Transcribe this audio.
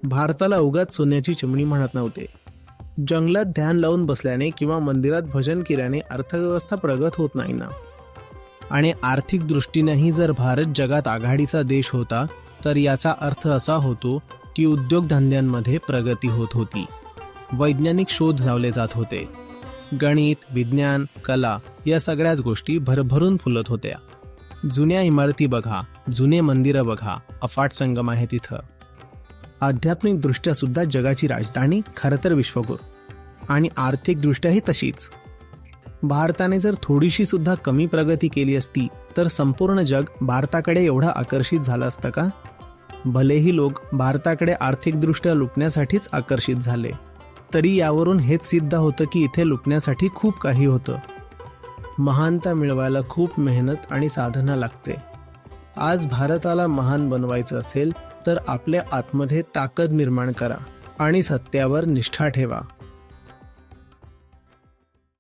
भारताला उगाच सोन्याची चिमणी म्हणत नव्हते. जंगलात ध्यान लावून बसल्याने किंवा मंदिरात भजन केल्याने अर्थव्यवस्था प्रगत होत नाही ना. आणि आर्थिक दृष्टीनेही जर भारत जगात आघाडीचा देश होता तर याचा अर्थ असा होतो की उद्योगधंद्यांमध्ये प्रगती होत होती, वैज्ञानिक शोध लावले जात होते, गणित, विज्ञान, कला या सगळ्याच गोष्टी भरभरून फुलत होत्या. जुन्या इमारती बघा, जुने मंदिरं बघा, अफाट संगम आहे तिथं. आध्यात्मिकदृष्ट्या सुद्धा जगाची राजधानी खरं तर विश्वगुरू, आणि आर्थिकदृष्ट्याही तशीच. भारताने जर थोडीशी सुद्धा कमी प्रगती केली असती तर संपूर्ण जग भारताकडे एवढं आकर्षित झालं असतं का? भलेही लोक भारताकडे आर्थिकदृष्ट्या लुटण्यासाठीच आकर्षित झाले, तरी यावरून हेच सिद्ध होतं की इथे लुटण्यासाठी खूप काही होतं. महानता मिळवायला खूप मेहनत आणि साधना लागते. आज भारताला महान बनवायचं असेल तर आपल्या आतमध्ये ताकद निर्माण करा आणि सत्यावर निष्ठा ठेवा.